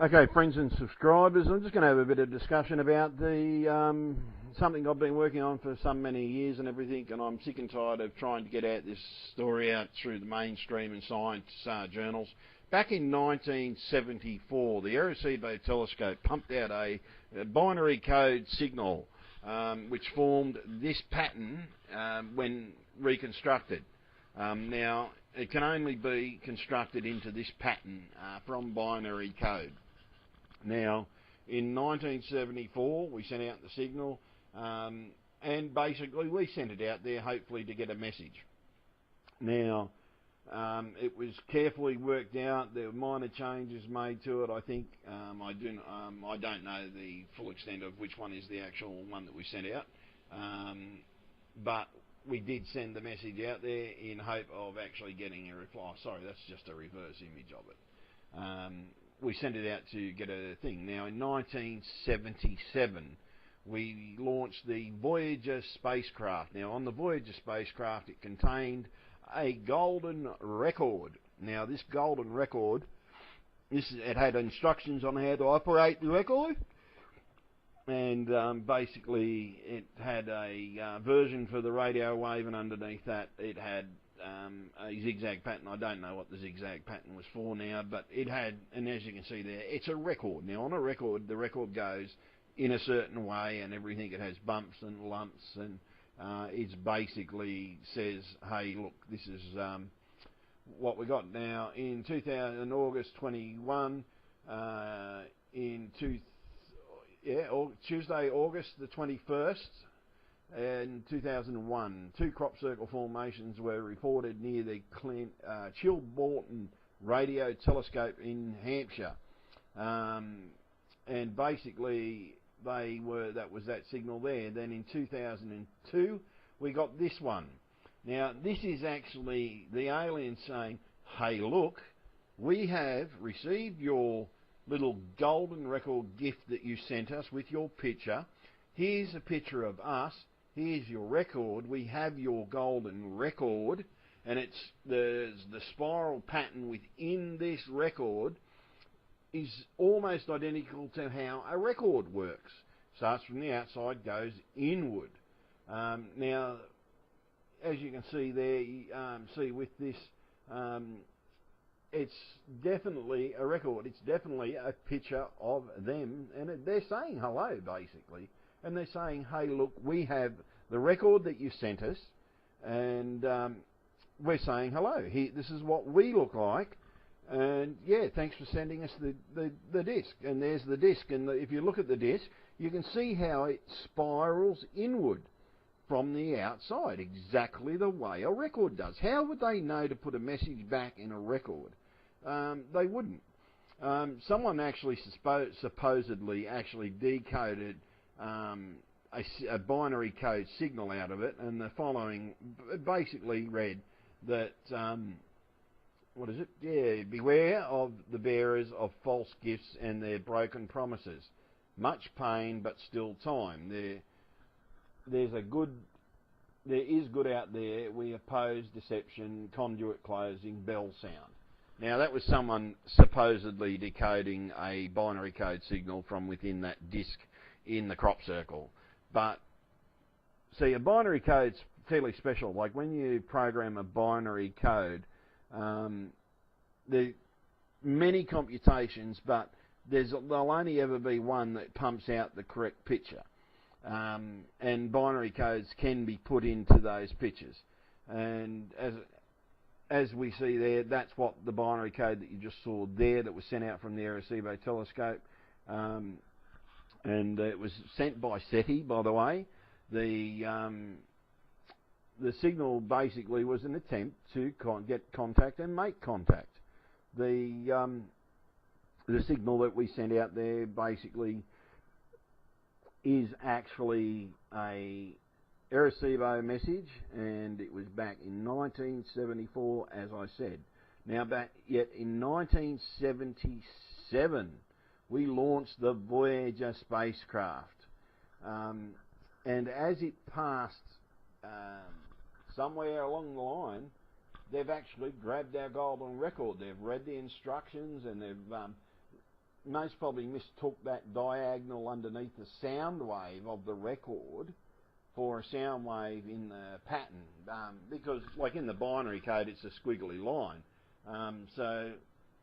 Okay, friends and subscribers, I'm just going to have a bit of discussion about the something I've been working on for so many years and everything, and I'm sick and tired of trying to get this story out through the mainstream and science journals. Back in 1974, the Averys telescope pumped out a binary code signal which formed this pattern when reconstructed. Now, it can only be constructed into this pattern from binary code. Now, in 1974, we sent out the signal, and basically we sent it out there hopefully to get a message. Now, it was carefully worked out. There were minor changes made to it. I think I don't know the full extent of which one is the actual one that we sent out, but we did send the message out there in hope of actually getting a reply. Sorry, that's just a reverse image of it. We sent it out to get a thing. Now, in 1977, we launched the Voyager spacecraft. Now, on the Voyager spacecraft, it contained a golden record. Now, this golden record, it had instructions on how to operate the record, and basically it had a version for the radio wave, and underneath that it had a zigzag pattern. I don't know what the zigzag pattern was for now, but it had, and as you can see there, it's a record. Now, on a record, the record goes in a certain way and everything. It has bumps and lumps, and it basically says, hey, look, this is what we got. Now, in August 21, Tuesday, August the 21st, in 2001, two crop circle formations were reported near the Chilborton Radio Telescope in Hampshire, and basically that was that signal there. Then in 2002, we got this one. Now, this is actually the aliens saying, hey, look, we have received your little golden record gift that you sent us with your picture. Here's a picture of us. Here's your record. We have your golden record, and the spiral pattern within this record is almost identical to how a record works. Starts from the outside, goes inward. Now, as you can see there, see with this, it's definitely a record. It's definitely a picture of them, and they're saying hello, basically. And they're saying, hey, look, we have the record that you sent us, and we're saying hello. This is what we look like, and yeah, thanks for sending us the disc. And there's the disc, and if you look at the disc, you can see how it spirals inward from the outside, exactly the way a record does. How would they know to put a message back in a record? They wouldn't. Someone actually supposedly actually decoded a binary code signal out of it, and the following basically read that, what is it? Yeah, beware of the bearers of false gifts and their broken promises. Much pain, but still time. There is good out there. We oppose deception, conduit closing, bell sound. Now, that was someone supposedly decoding a binary code signal from within that disk in the crop circle. But, see, a binary code's fairly special. Like, when you program a binary code, there are many computations, but there'll only ever be one that pumps out the correct picture. And binary codes can be put into those pictures. And as we see there, that's what the binary code that you just saw there that was sent out from the Averys telescope. And it was sent by SETI, by the way. The signal basically was an attempt to get contact and make contact. The signal that we sent out there basically is actually a Averys message, and it was back in 1974, as I said. Now, yet in 1977, we launched the Voyager spacecraft, and as it passed somewhere along the line, they've actually grabbed our golden record. They've read the instructions, and they've most probably mistook that diagonal underneath the sound wave of the record for a sound wave in the pattern, because like in the binary code it's a squiggly line, so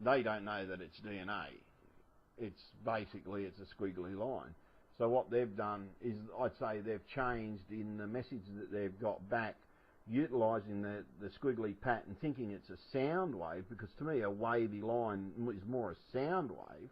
they don't know that it's DNA. It's basically, it's a squiggly line. So what they've done is, I'd say they've changed in the message that they've got back, utilising the squiggly pattern, thinking it's a sound wave, because to me a wavy line is more a sound wave.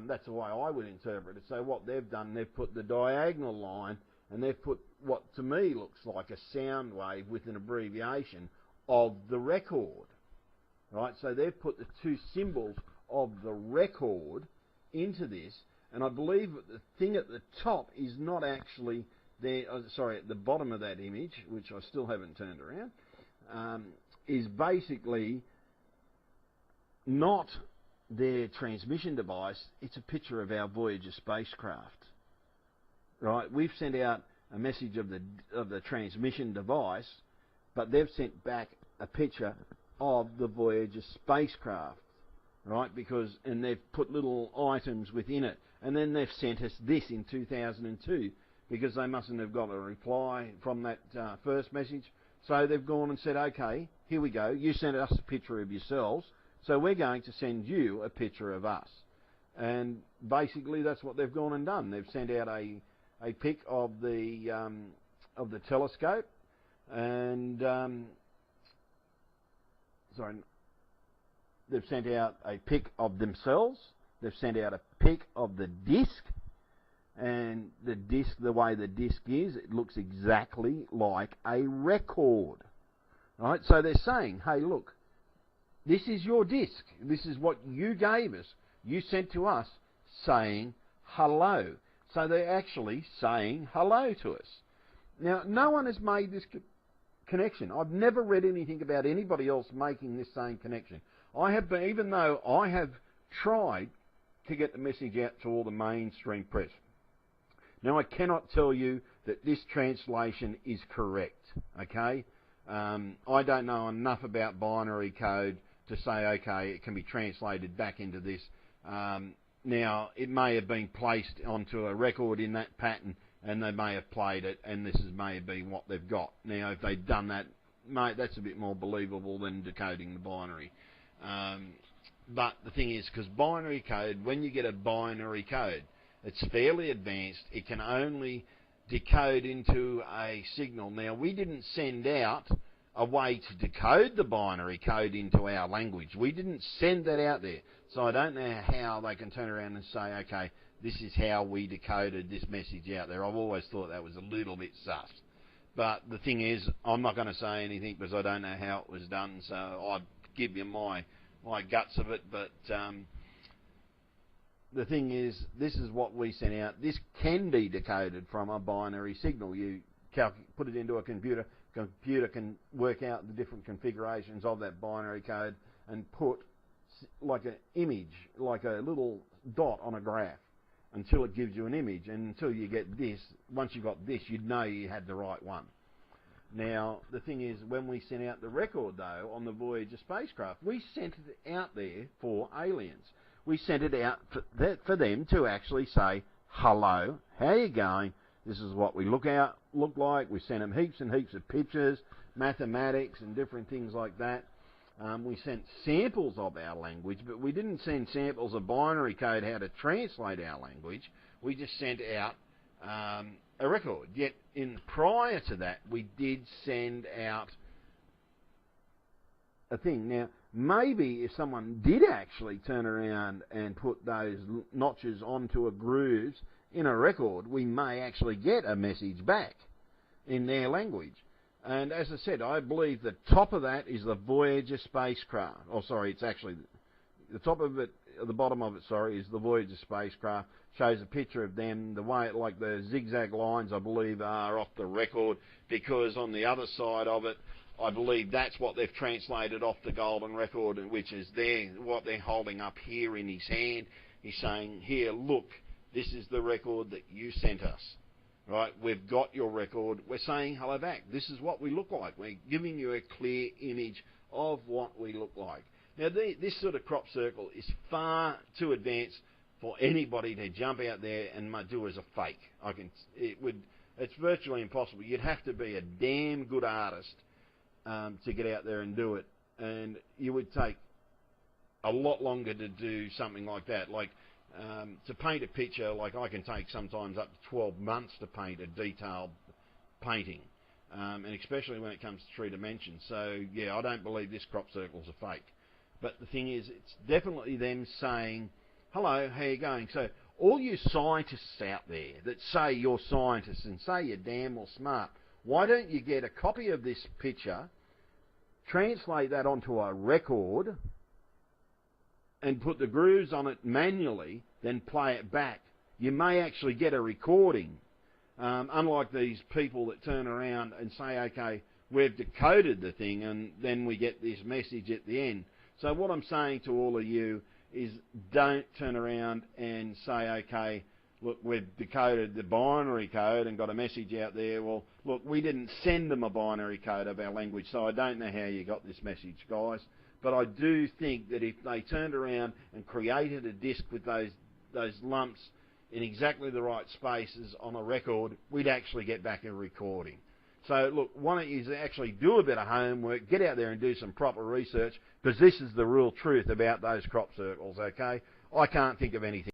That's the way I would interpret it. So what they've done, they've put the diagonal line, and they've put what to me looks like a sound wave with an abbreviation of the record. Right, so they've put the two symbols of the record into this, and I believe that the thing at the top is not actually there, sorry, at the bottom of that image, which I still haven't turned around, is basically not their transmission device. It's a picture of our Voyager spacecraft. Right, we've sent out a message of the transmission device, but they've sent back a picture of the Voyager spacecraft, right? And they've put little items within it, and then they've sent us this in 2002, because they mustn't have got a reply from that first message. So they've gone and said, okay, here we go, you sent us a picture of yourselves, so we're going to send you a picture of us. And basically that's what they've gone and done. They've sent out a pic of the telescope, and they've sent out a pic of themselves. They've sent out a pic of the disc, and the disc, the way the disc is, it looks exactly like a record. Right? So they're saying, hey, look, this is your disc. This is what you gave us. You sent to us saying hello. So they're actually saying hello to us. Now, no one has made this connection. I've never read anything about anybody else making this same connection. I have been, even though I have tried to get the message out to all the mainstream press. Now, I cannot tell you that this translation is correct, okay? I don't know enough about binary code to say, okay, it can be translated back into this. Now, it may have been placed onto a record in that pattern, and they may have played it, and this may have been what they've got. Now, if they've done that, mate, that's a bit more believable than decoding the binary. But the thing is, because binary code, when you get a binary code, it's fairly advanced. It can only decode into a signal. Now, we didn't send out a way to decode the binary code into our language. We didn't send that out there. So I don't know how they can turn around and say, okay, this is how we decoded this message out there. I've always thought that was a little bit sus. But the thing is, I'm not going to say anything because I don't know how it was done, so I'll give you my guts of it. But the thing is, this is what we sent out. This can be decoded from a binary signal. You put it into a computer. Computer can work out the different configurations of that binary code and put like an image, like a little dot on a graph, until it gives you an image. And until you get this, once you got this, you'd know you had the right one. Now, the thing is, when we sent out the record, though, on the Voyager spacecraft, we sent it out there for aliens. We sent it out for them to actually say, hello, how are you going? This is what we look like. We sent them heaps and heaps of pictures, mathematics and different things like that. We sent samples of our language, but we didn't send samples of binary code how to translate our language. We just sent out a record. Yet, prior to that, we did send out a thing. Now, maybe if someone did actually turn around and put those notches onto a grooves in a record, we may actually get a message back in their language. And as I said, I believe the top of that is the Voyager spacecraft. Oh, sorry, it's actually the top of it, the bottom of it, sorry, is the Voyager spacecraft. Shows a picture of them. The way, like the zigzag lines, I believe, are off the record, because on the other side of it, I believe that's what they've translated off the golden record, which is what they're holding up here in his hand. He's saying, here, look, this is the record that you sent us. Right, we've got your record. We're saying hello back. This is what we look like. We're giving you a clear image of what we look like. Now, this sort of crop circle is far too advanced for anybody to jump out there and do as a fake. It's virtually impossible. You'd have to be a damn good artist to get out there and do it, and you would take a lot longer to do something like that. Like to paint a picture, like I can take sometimes up to 12 months to paint a detailed painting, and especially when it comes to 3 dimensions. So yeah, I don't believe this crop circle's a fake. But the thing is, it's definitely them saying, hello, how you going? So all you scientists out there that say you're scientists and say you're damn well smart, why don't you get a copy of this picture, translate that onto a record, and put the grooves on it manually, then play it back? You may actually get a recording, unlike these people that turn around and say, okay, we've decoded the thing, and then we get this message at the end. So what I'm saying to all of you is, don't turn around and say, okay, look, we've decoded the binary code and got a message out there. Well, look, we didn't send them a binary code of our language, so I don't know how you got this message, guys. But I do think that if they turned around and created a disc with those lumps in exactly the right spaces on a record, we'd actually get back a recording. So look, why don't you actually do a bit of homework, get out there and do some proper research, because this is the real truth about those crop circles, okay? I can't think of anything